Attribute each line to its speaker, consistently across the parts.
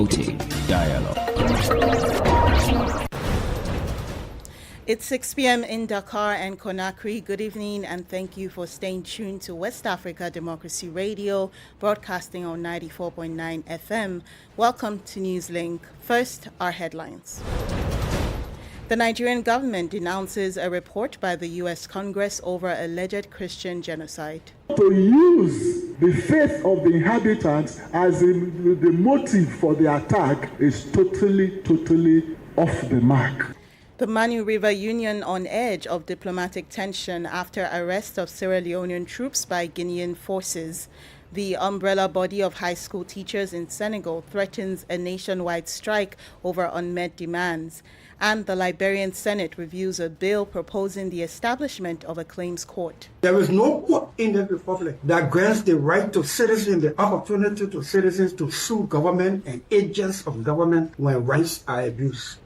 Speaker 1: promoting dialogue.
Speaker 2: It's 6 p.m. in Dakar and Conakry. Good evening and thank you for staying tuned to West Africa Democracy Radio, broadcasting on 94.9 FM. Welcome to Newslink. First, our headlines. The Nigerian government denounces a report by the U.S. Congress over alleged Christian genocide.
Speaker 3: To use the faith of the inhabitants as the motive for the attack is totally off the mark.
Speaker 2: The Manu River Union on edge of diplomatic tension after arrest of Sierra Leonean troops by Guinean forces. The umbrella body of high school teachers in Senegal threatens a nationwide strike over unmet demands. And the Liberian Senate reviews a bill proposing the establishment of a claims court.
Speaker 4: There is no court in the republic that grants the right to citizens, the opportunity to citizens to sue government and agents of government when rights are abused.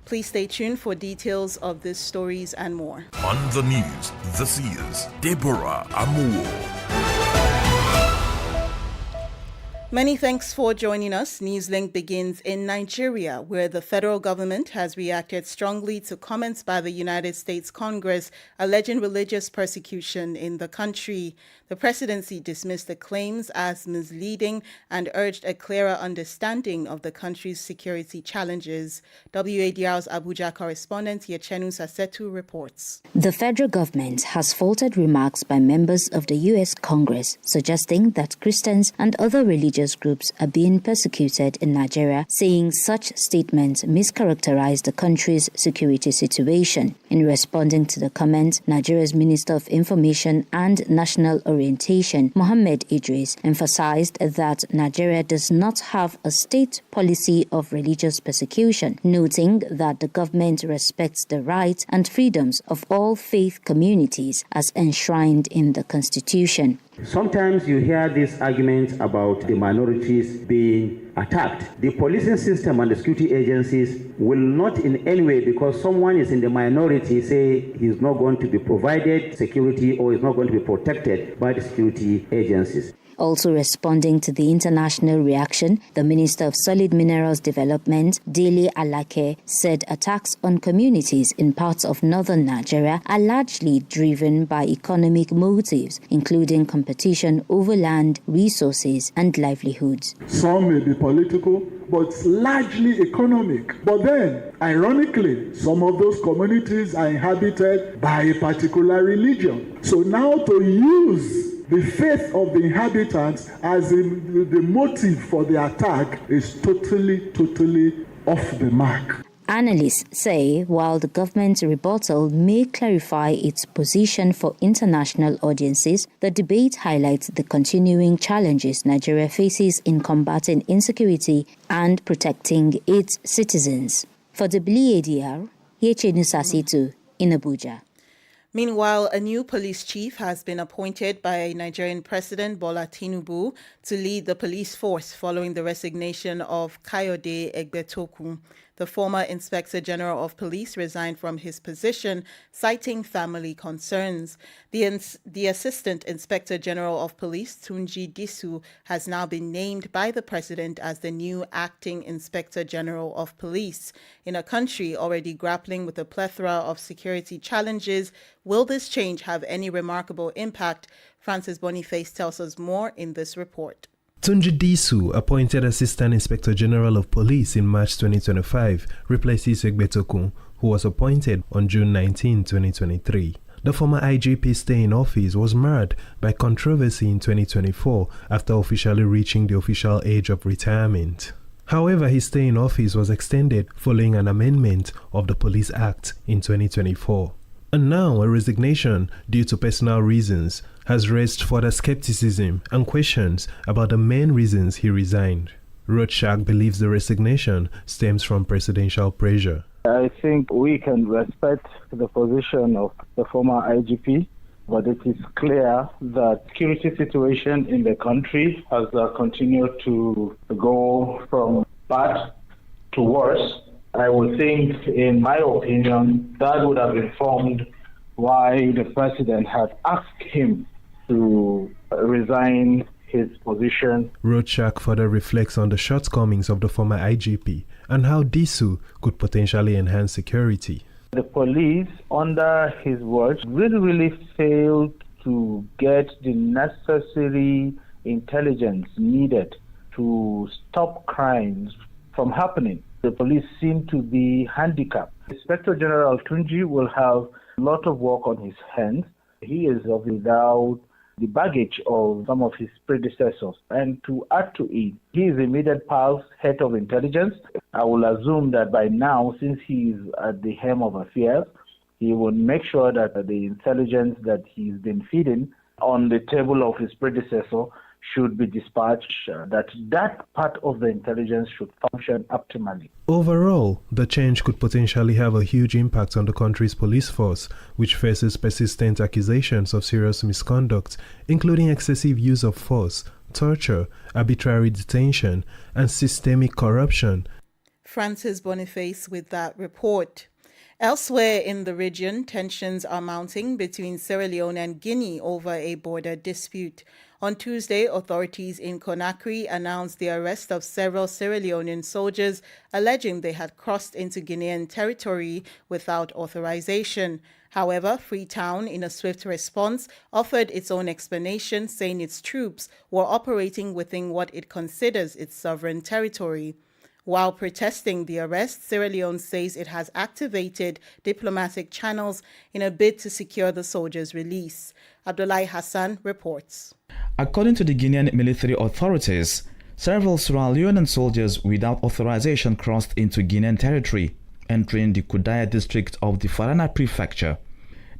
Speaker 2: Please stay tuned for details of these stories and more.
Speaker 5: On the news, this is Deborah Amuo.
Speaker 2: Many thanks for joining us. Newslink begins in Nigeria, where the federal government has reacted strongly to comments by the United States Congress alleging religious persecution in the country. The presidency dismissed the claims as misleading and urged a clearer understanding of the country's security challenges. WADR's Abuja correspondent Yechenu Sasetu reports.
Speaker 6: The federal government has faulted remarks by members of the U.S. Congress suggesting that Christians and other religious groups are being persecuted in Nigeria, saying such statements mischaracterize the country's security situation. In responding to the comment, Nigeria's Minister of Information and National Orientation, Mohammed Idris, emphasized that Nigeria does not have a state policy of religious persecution, noting that the government respects the rights and freedoms of all faith communities as enshrined in the Constitution.
Speaker 7: Sometimes you hear this argument about the minorities being attacked. The policing system and the security agencies will not in any way, because someone is in the minority, say he's not going to be provided security or is not going to be protected by the security agencies.
Speaker 6: Also responding to the international reaction, the Minister of Solid Minerals Development, Dele Alake, said attacks on communities in parts of northern Nigeria are largely driven by economic motives, including competition over land, resources, and livelihoods.
Speaker 3: Some may be political, but largely economic. But then, ironically, some of those communities are inhabited by a particular religion. So now to use the faith of the inhabitants as the motive for the attack is totally off the mark.
Speaker 6: Analysts say while the government's rebuttal may clarify its position for international audiences, the debate highlights the continuing challenges Nigeria faces in combating insecurity and protecting its citizens. For WADR, Yechenu Sasetu in Abuja.
Speaker 2: Meanwhile, a new police chief has been appointed by Nigerian President Bola Tinubu to lead the police force following the resignation of Kayode Egbetokun. The former Inspector General of Police resigned from his position, citing family concerns. The Assistant Inspector General of Police, Tunji Disu, has now been named by the President as the new Acting Inspector General of Police. In a country already grappling with a plethora of security challenges, will this change have any remarkable impact? Francis Boniface tells us more in this report.
Speaker 8: Tunji Disu, appointed Assistant Inspector General of Police in March 2025, replaces Egbetokun, who was appointed on June 19, 2023. The former IGP's stay in office was marred by controversy in 2024 after officially reaching the official age of retirement. However, his stay in office was extended following an amendment of the Police Act in 2024. And now a resignation due to personal reasons has raised further skepticism and questions about the main reasons he resigned. Rothschild believes the resignation stems from presidential pressure.
Speaker 9: I think we can respect the position of the former IGP, but it is clear that security situation in the country has continued to go from bad to worse. I would think, in my opinion, that would have informed why the president had asked him to resign his position.
Speaker 8: Roadshak further reflects on the shortcomings of the former IGP and how Disu could potentially enhance security.
Speaker 9: The police, under his watch, really failed to get the necessary intelligence needed to stop crimes from happening. The police seem to be handicapped. Inspector General Tunji will have a lot of work on his hands. He is without the baggage of some of his predecessors. And to add to it, he is immediate past head of intelligence. I will assume that by now, since he is at the helm of affairs, he will make sure that the intelligence that he's been feeding on the table of his predecessor should be dispatched, that part of the intelligence should function optimally.
Speaker 8: Overall, the change could potentially have a huge impact on the country's police force, which faces persistent accusations of serious misconduct, including excessive use of force, torture, arbitrary detention, and systemic corruption.
Speaker 2: Francis Boniface with that report. Elsewhere in the region, tensions are mounting between Sierra Leone and Guinea over a border dispute. On Tuesday, authorities in Conakry announced the arrest of several Sierra Leonean soldiers alleging they had crossed into Guinean territory without authorization. However, Freetown, in a swift response, offered its own explanation, saying its troops were operating within what it considers its sovereign territory. While protesting the arrest, Sierra Leone says it has activated diplomatic channels in a bid to secure the soldiers' release. Abdullahi Hassan reports.
Speaker 1: According to the Guinean military authorities, several Sierra Leonean soldiers without authorization crossed into Guinean territory, entering the Kudaya district of the Farana prefecture.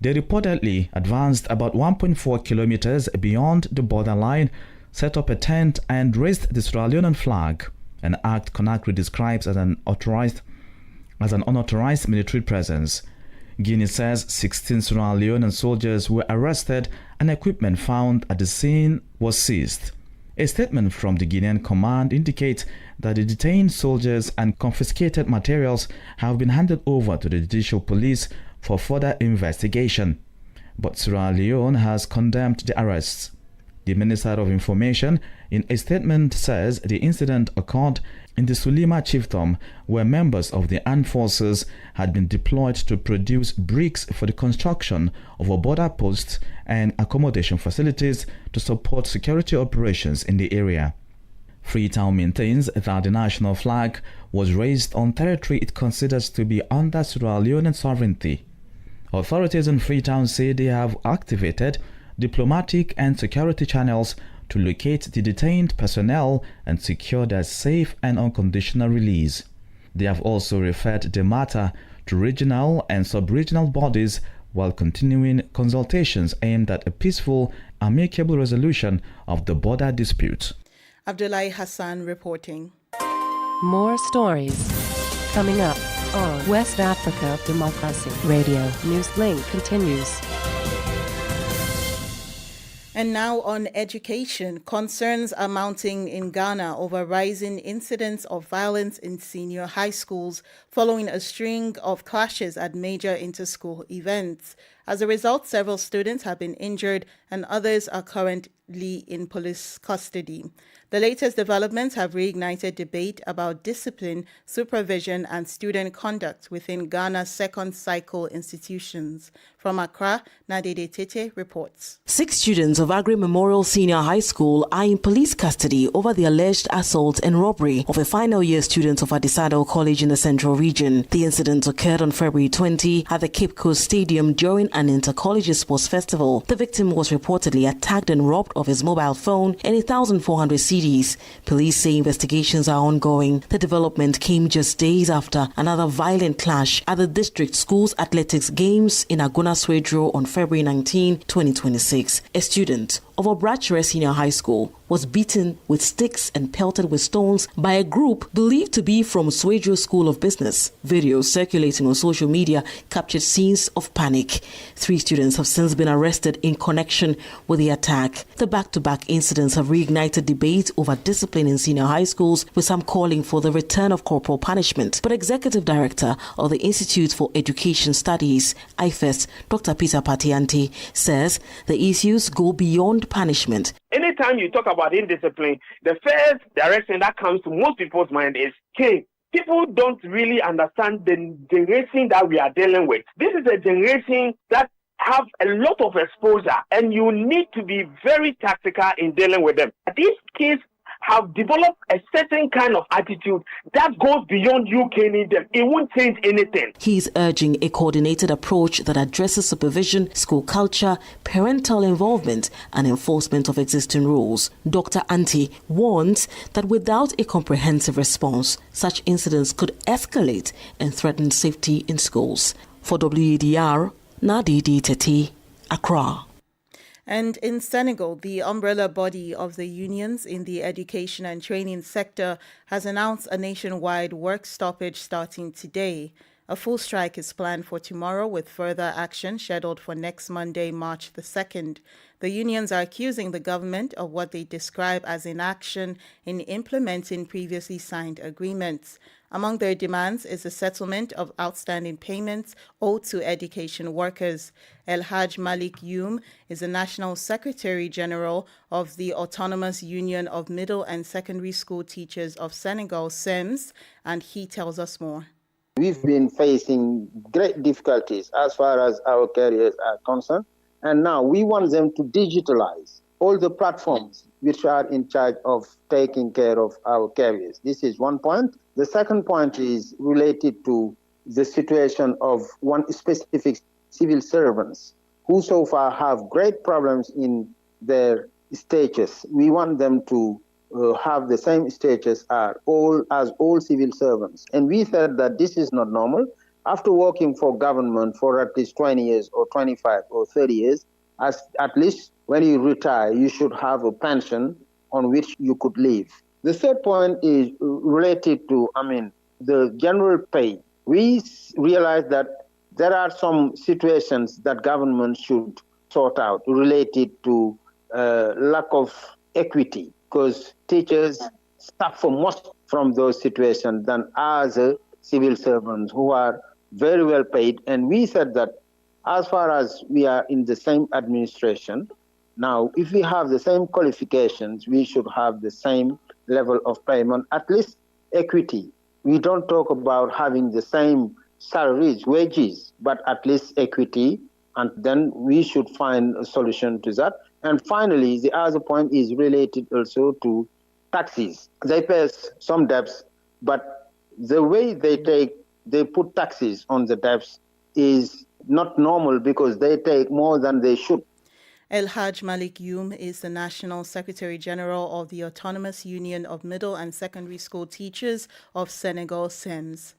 Speaker 1: They reportedly advanced about 1.4 kilometers beyond the borderline, set up a tent and raised the Sierra Leonean flag, an act Conakry describes as an unauthorized military presence. Guinea says 16 Sierra Leonean soldiers were arrested and equipment found at the scene was seized. A statement from the Guinean command indicates that the detained soldiers and confiscated materials have been handed over to the judicial police for further investigation. But Sierra Leone has condemned the arrests. The Minister of Information, in a statement, says the incident occurred in the Sulima chiefdom, where members of the armed forces had been deployed to produce bricks for the construction of a border post and accommodation facilities to support security operations in the area. Freetown maintains that the national flag was raised on territory it considers to be under Sierra Leonean sovereignty. Authorities in Freetown say they have activated diplomatic and security channels to locate the detained personnel and secure their safe and unconditional release. They have also referred the matter to regional and sub-regional bodies while continuing consultations aimed at a peaceful, amicable resolution of the border dispute.
Speaker 2: Abdullahi Hassan reporting.
Speaker 10: More stories coming up on West Africa Democracy Radio. Newslink continues.
Speaker 2: And now on education, concerns are mounting in Ghana over rising incidents of violence in senior high schools following a string of clashes at major inter-school events. As a result, several students have been injured and others are currently in police custody. The latest developments have reignited debate about discipline, supervision, and student conduct within Ghana's second cycle institutions. From Accra, Nadede Tete reports.
Speaker 11: 6 students of Agri Memorial Senior High School are in police custody over the alleged assault and robbery of a final year student of Adisado College in the Central Region. The incident occurred on February 20 at the Cape Coast Stadium during an inter-college sports festival. The victim was reportedly attacked and robbed of his mobile phone and 1,400 CDs. Police say investigations are ongoing. The development came just days after another violent clash at the district school's athletics games in Agona Swedro on February 19, 2026. A student of Obrachere Senior High School was beaten with sticks and pelted with stones by a group believed to be from Swedro School of Business. Videos circulating on social media captured scenes of panic. 3 students have since been arrested in connection with the attack. The back-to-back incidents have reignited debate over discipline in senior high schools, with some calling for the return of corporal punishment. But Executive Director of the Institute for Education Studies, IFES, Dr. Peter Patianti, says the issues go beyond beyond punishment.
Speaker 12: Anytime you talk about indiscipline, the first direction that comes to most people's mind is cane. People don't really understand the generation that we are dealing with. This is a generation that have a lot of exposure, and you need to be very tactical in dealing with them. These kids have developed a certain kind of attitude that goes beyond you caning them. It won't change anything.
Speaker 11: He is urging a coordinated approach that addresses supervision, school culture, parental involvement, and enforcement of existing rules. Dr. Anti warns that without a comprehensive response, such incidents could escalate and threaten safety in schools. For WADR, Nadidi Teti, Accra.
Speaker 2: And in Senegal, the umbrella body of the unions in the education and training sector has announced a nationwide work stoppage starting today. A full strike is planned for tomorrow, with further action scheduled for next Monday, March the 2nd. The unions are accusing the government of what they describe as inaction in implementing previously signed agreements. Among their demands is a settlement of outstanding payments owed to education workers. El Haj Malik Youm is the National Secretary General of the Autonomous Union of Middle and Secondary School Teachers of Senegal, SEMS, and he tells us more.
Speaker 13: We've been facing great difficulties as far as our careers are concerned, and now we want them to digitalize all the platforms which are in charge of taking care of our careers. This is one point. The second point is related to the situation of one specific civil servants who so far have great problems in their status. We want them to have the same status as all civil servants. And we said that this is not normal. After working for government for at least 20 years or 25 or 30 years, at least when you retire, you should have a pension on which you could live. The third point is related to, the general pay. We realize that there are some situations that government should sort out related to lack of equity, because teachers suffer more from those situations than other civil servants who are very well paid. And we said that as far as we are in the same administration, now if we have the same qualifications, we should have the same level of payment, at least equity. We don't talk about having the same salaries, wages, but at least equity, and then we should find a solution to that. And finally, the other point is related also to taxes. They pay some debts, but the way they put taxes on the debts is not normal because they take more than they should.
Speaker 2: El Haj Malik Youm is the National Secretary General of the Autonomous Union of Middle and Secondary School Teachers of Senegal, SEMS.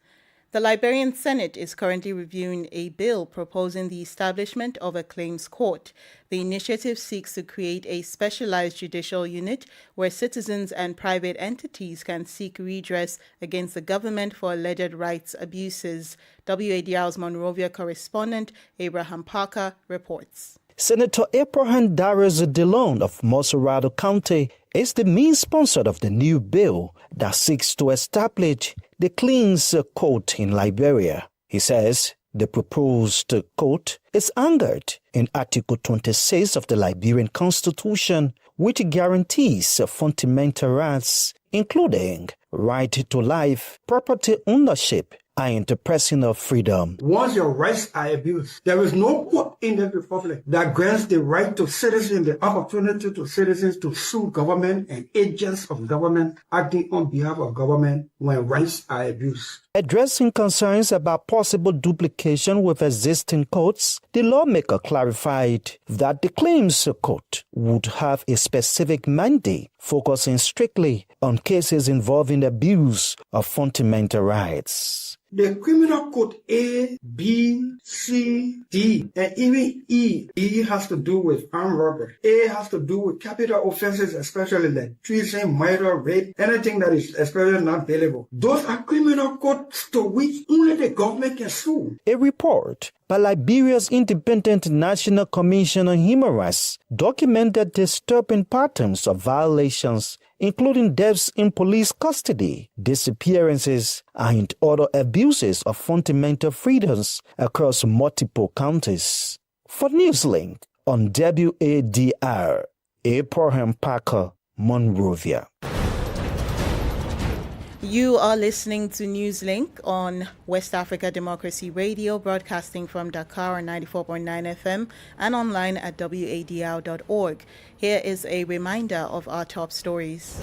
Speaker 2: The Liberian Senate is currently reviewing a bill proposing the establishment of a claims court. The initiative seeks to create a specialized judicial unit where citizens and private entities can seek redress against the government for alleged rights abuses. WADR's Monrovia correspondent Abraham Parker reports.
Speaker 14: Senator Abraham Darius Delone of Moserado County is the main sponsor of the new bill that seeks to establish the Claims Court in Liberia. He says the proposed court is anchored in Article 26 of the Liberian Constitution, which guarantees fundamental rights, including right to life, property ownership, and personal freedom.
Speaker 4: Once your rights are abused, there is no court in the republic that grants the right to citizens, the opportunity to citizens to sue government and agents of government acting on behalf of government when rights are abused.
Speaker 14: Addressing concerns about possible duplication with existing courts, the lawmaker clarified that the Claims Court would have a specific mandate focusing strictly on cases involving abuse of fundamental rights.
Speaker 4: The criminal code A, B, C, D, and even E. E has to do with armed robbery. A has to do with capital offenses, especially like treason, murder, rape, anything that is especially not bailable. Those are criminal codes to which only the government can sue.
Speaker 14: A report by Liberia's Independent National Commission on Human Rights documented disturbing patterns of violations, including deaths in police custody, disappearances, and other abuses of fundamental freedoms across multiple counties. For Newslink on WADR, Abraham Parker, Monrovia.
Speaker 2: You are listening to Newslink on West Africa Democracy Radio, broadcasting from Dakar on 94.9 FM and online at wadr.org. Here is a reminder of our top stories.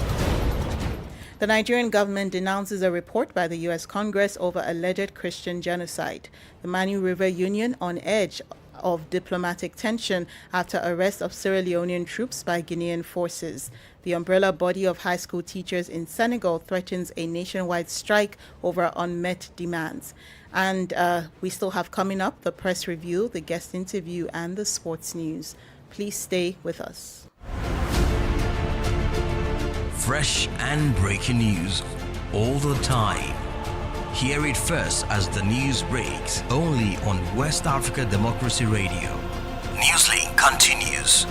Speaker 2: The Nigerian government denounces a report by the U.S. Congress over alleged Christian genocide. The Manu River Union on edge of diplomatic tension after arrest of Sierra Leonean troops by Guinean forces. The umbrella body of high school teachers in Senegal threatens a nationwide strike over unmet demands. And we still have coming up the press review, the guest interview, and the sports news. Please stay with us.
Speaker 15: Fresh and breaking news all the time. Hear it first as the news breaks, only on West Africa Democracy Radio. Newslink continues.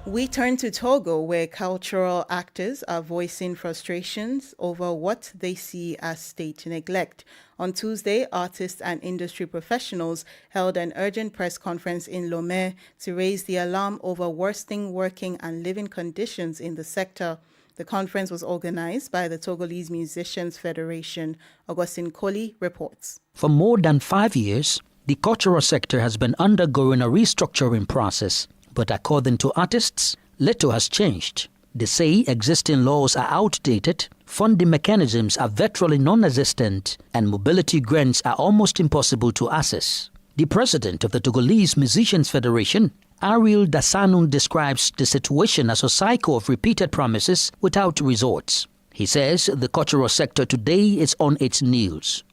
Speaker 2: We turn to Togo, where cultural actors are voicing frustrations over what they see as state neglect. On Tuesday, artists and industry professionals held an urgent press conference in Lomé to raise the alarm over worsening working and living conditions in the sector. The conference was organized by the Togolese Musicians Federation. Augustine Koli reports.
Speaker 16: For more than 5 years, the cultural sector has been undergoing a restructuring process. But according to artists, little has changed. They say existing laws are outdated, funding mechanisms are virtually non-existent, and mobility grants are almost impossible to access. The president of the Togolese Musicians Federation, Ariel Dassanun, describes the situation as a cycle of repeated promises without results. He says the cultural sector today is on its knees.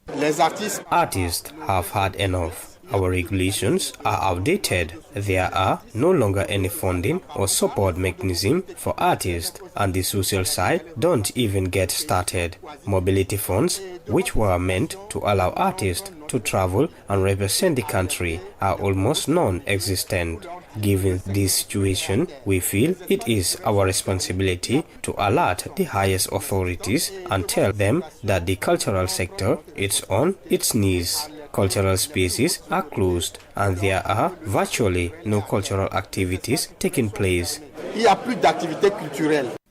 Speaker 17: Artists have had enough. Our regulations are outdated. There are no longer any funding or support mechanism for artists, and the social side don't even get started. Mobility funds, which were meant to allow artists to travel and represent the country, are almost non-existent. Given this situation, we feel it is our responsibility to alert the highest authorities and tell them that the cultural sector is on its knees. Cultural spaces are closed and there are virtually no cultural activities taking place.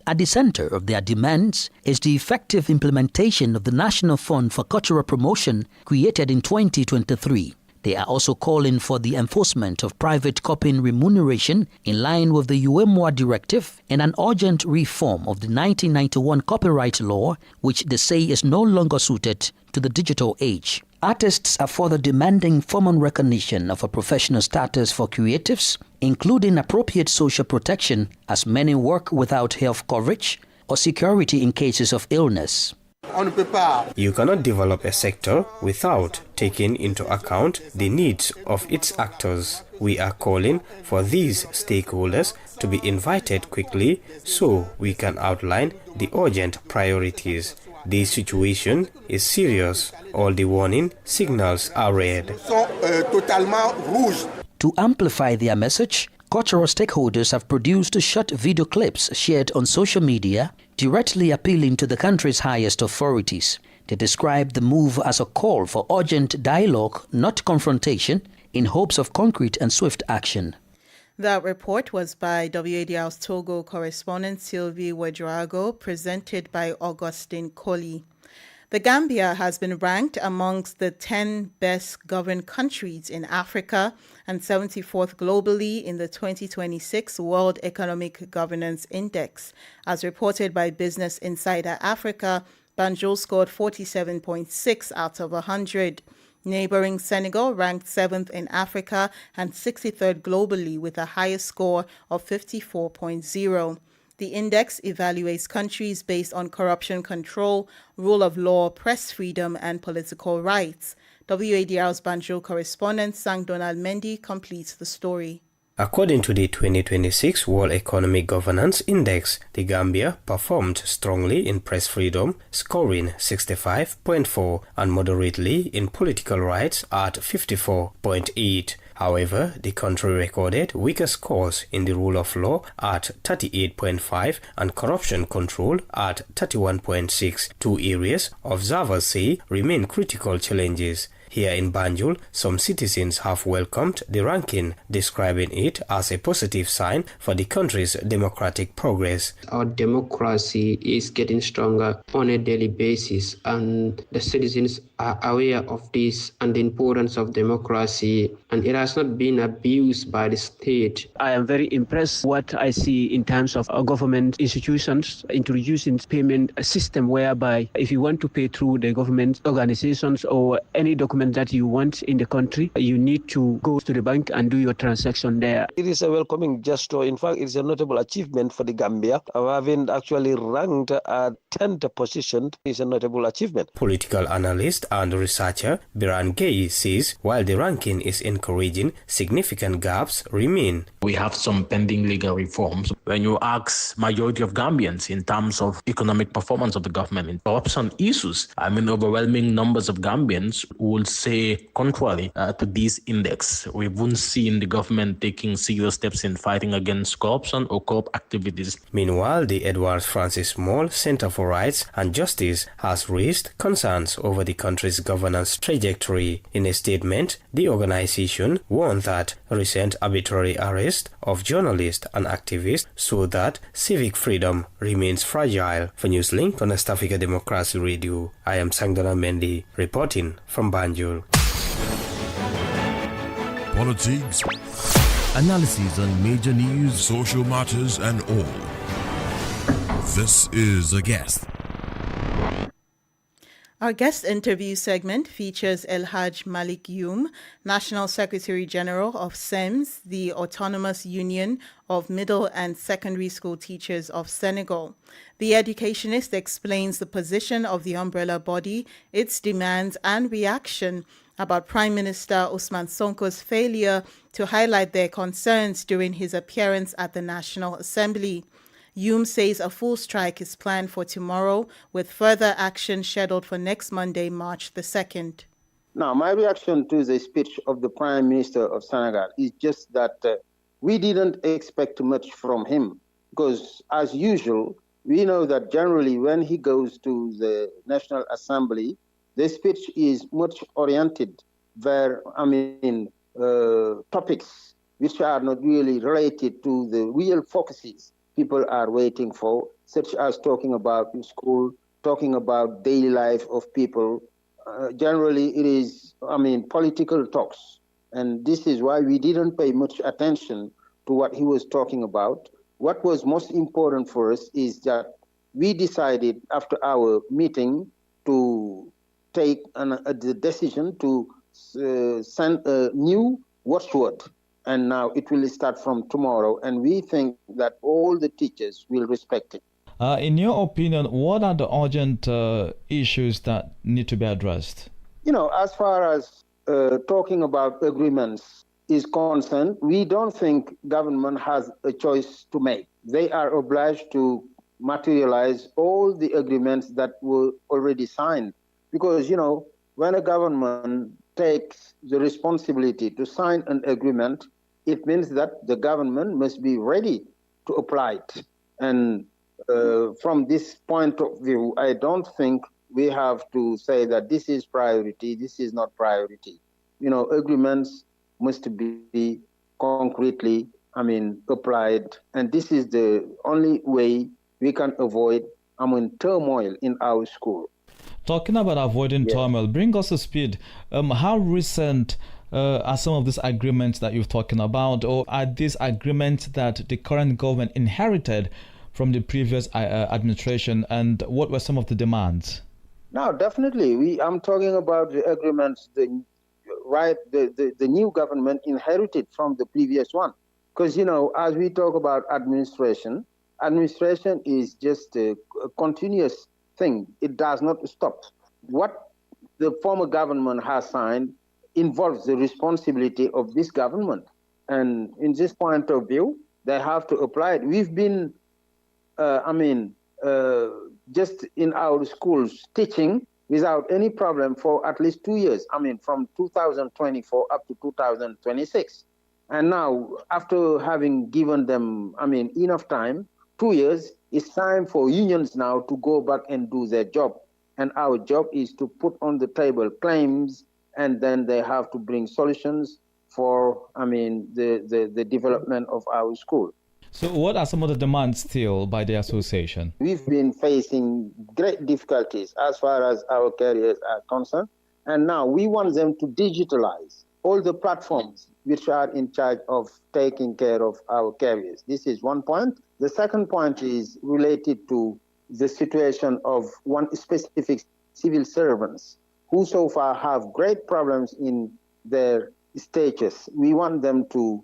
Speaker 16: At the center of their demands is the effective implementation of the National Fund for Cultural Promotion created in 2023. They are also calling for the enforcement of private copying remuneration in line with the UEMOA directive and an urgent reform of the 1991 copyright law, which they say is no longer suited to the digital age. Artists are further demanding formal recognition of a professional status for creatives, including appropriate social protection as many work without health coverage or security in cases of illness.
Speaker 17: You cannot develop a sector without taking into account the needs of its actors. We are calling for these stakeholders to be invited quickly so we can outline the urgent priorities. The situation is serious. All the warning signals are red.
Speaker 16: To amplify their message, cultural stakeholders have produced short video clips shared on social media, directly appealing to the country's highest authorities. They describe the move as a call for urgent dialogue, not confrontation, in hopes of concrete and swift action.
Speaker 2: That report was by WADR's Togo correspondent Sylvie Ouedraogo, presented by Augustine Koli. The Gambia has been ranked amongst the 10 best governed countries in Africa and 74th globally in the 2026 World Economic Governance Index. As reported by Business Insider Africa, Banjul scored 47.6 out of 100. Neighboring Senegal ranked 7th in Africa and 63rd globally with a highest score of 54.0. The index evaluates countries based on corruption control, rule of law, press freedom, and political rights. WADR's Banjul correspondent Sang Donald Mendy completes the story.
Speaker 17: According to the 2026 World Economic Governance Index, the Gambia performed strongly in press freedom, scoring 65.4, and moderately in political rights at 54.8. However, the country recorded weaker scores in the rule of law at 38.5 and corruption control at 31.6, two areas observers say remain critical challenges. Here in Banjul, some citizens have welcomed the ranking, describing it as a positive sign for the country's democratic progress.
Speaker 18: Our democracy is getting stronger on a daily basis, and the citizens are aware of this and the importance of democracy, and it has not been abused by the state.
Speaker 19: I am very impressed what I see in terms of our government institutions introducing payment system whereby if you want to pay through the government organizations or any document that you want in the country, you need to go to the bank and do your transaction there.
Speaker 20: It is a welcoming gesture. In fact, it's a notable achievement for the Gambia. Having actually ranked at 10th position is a notable achievement.
Speaker 17: Political analyst and researcher Biran Gay says while the ranking is encouraging, significant gaps remain.
Speaker 21: We have some pending legal reforms. When you ask majority of Gambians in terms of economic performance of the government and corruption issues, overwhelming numbers of Gambians will say contrary to this index. We won't see the government taking serious steps in fighting against corruption or corrupt activities.
Speaker 17: Meanwhile, the Edward Francis Moore Center for Rights and Justice has raised concerns over the country's governance trajectory. In a statement, the organization warned that recent arbitrary arrest of journalists and activists show that civic freedom remains fragile. For Newslink on West Africa Democracy Radio, I am Sangdana Mendy reporting from Banjul.
Speaker 5: Politics, analyses on major news, social matters, and all. This is A Guest.
Speaker 2: Our guest interview segment features El Haj Malik Youm, National Secretary General of SEMS, the Autonomous Union of Middle and Secondary School Teachers of Senegal. The educationist explains the position of the umbrella body, its demands and reaction about Prime Minister Ousmane Sonko's failure to highlight their concerns during his appearance at the National Assembly. Youm says a full strike is planned for tomorrow, with further action scheduled for next Monday, March the 2nd.
Speaker 13: Now, my reaction to the speech of the Prime Minister of Senegal is just that we didn't expect much from him, because as usual, we know that generally when he goes to the National Assembly, the speech is much oriented where, topics which are not really related to the real focuses people are waiting for, such as talking about school, talking about daily life of people. Generally, it is, political talks. And this is why we didn't pay much attention to what he was talking about. What was most important for us is that we decided after our meeting to take the decision to send a new watchword. And now it will start from tomorrow, and we think that all the teachers will respect it.
Speaker 1: In your opinion, what are the urgent issues that need to be addressed?
Speaker 13: As far as talking about agreements is concerned, we don't think government has a choice to make. They are obliged to materialize all the agreements that were already signed. Because, when a government takes the responsibility to sign an agreement, it means that the government must be ready to apply it. And from this point of view, I don't think we have to say that this is priority, this is not priority. Agreements must be concretely, applied. And this is the only way we can avoid, turmoil in our school.
Speaker 1: Talking about avoiding turmoil, bring us to speed. How recent are some of these agreements that you're talking about, or are these agreements that the current government inherited from the previous administration, and what were some of the demands?
Speaker 13: No, definitely. I'm talking about the agreements the new government inherited from the previous one. Because, as we talk about administration is just a continuous thing. It does not stop. What the former government has signed involves the responsibility of this government. And in this point of view, they have to apply it. We've been, just in our schools teaching without any problem for at least 2 years. From 2024 up to 2026. And now, after having given them, enough time, 2 years, it's time for unions now to go back and do their job. And our job is to put on the table claims and then they have to bring solutions for, the development of our school.
Speaker 1: So what are some of the demands still by the association?
Speaker 13: We've been facing great difficulties as far as our carriers are concerned, and now we want them to digitalize all the platforms which are in charge of taking care of our carriers. This is one point. The second point is related to the situation of one specific civil servants who so far have great problems in their status. We want them to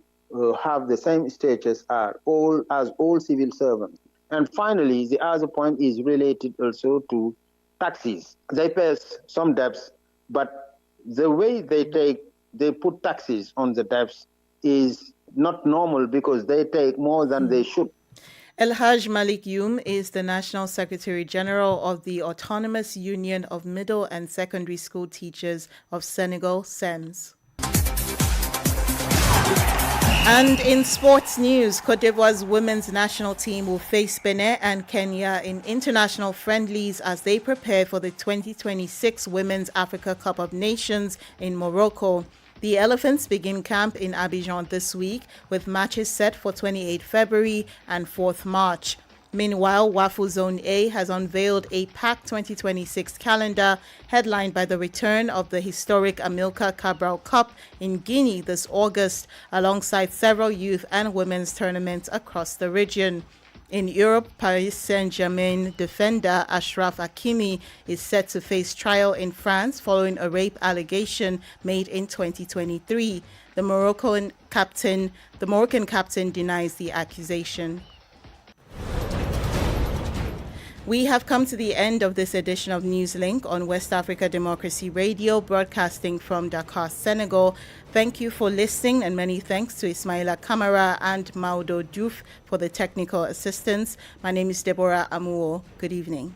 Speaker 13: have the same status as all civil servants. And finally, the other point is related also to taxes. They pay some debts, but the way they put taxes on the debts is not normal because they take more than they should.
Speaker 2: El-Haj Malik Youm is the National Secretary General of the Autonomous Union of Middle and Secondary School Teachers of Senegal, SEMS. And in sports news, Cote d'Ivoire's women's national team will face Benin and Kenya in international friendlies as they prepare for the 2026 Women's Africa Cup of Nations in Morocco. The Elephants begin camp in Abidjan this week with matches set for 28 February and 4th March. Meanwhile, WAFU Zone A has unveiled a packed 2026 calendar headlined by the return of the historic Amilcar Cabral Cup in Guinea this August, alongside several youth and women's tournaments across the region. In Europe, Paris Saint-Germain defender Achraf Hakimi is set to face trial in France following a rape allegation made in 2023. The Moroccan captain denies the accusation. We have come to the end of this edition of Newslink on West Africa Democracy Radio, broadcasting from Dakar, Senegal. Thank you for listening, and many thanks to Ismaila Kamara and Maudo Diouf for the technical assistance. My name is Deborah Amuo. Good evening.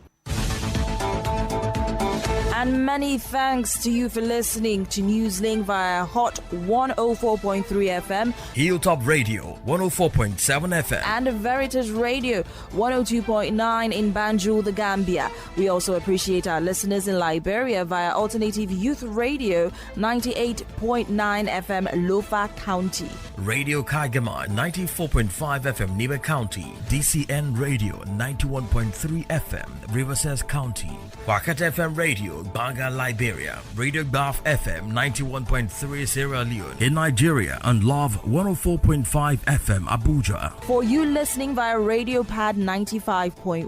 Speaker 7: And many thanks to you for listening to Newslink via Hot 104.3 FM,
Speaker 15: Hilltop Radio 104.7 FM,
Speaker 7: and Veritas Radio 102.9 in Banjul, the Gambia. We also appreciate our listeners in Liberia via Alternative Youth Radio 98.9 FM, Lofa County,
Speaker 15: Radio Kagama 94.5 FM, Niba County, DCN Radio 91.3 FM, Riverside County, Wakat FM Radio, Banga, Liberia, Radio Baf FM 91.3 Sierra Leone in Nigeria, and Love 104.5 FM Abuja.
Speaker 7: For you listening via Radio Pad 95.1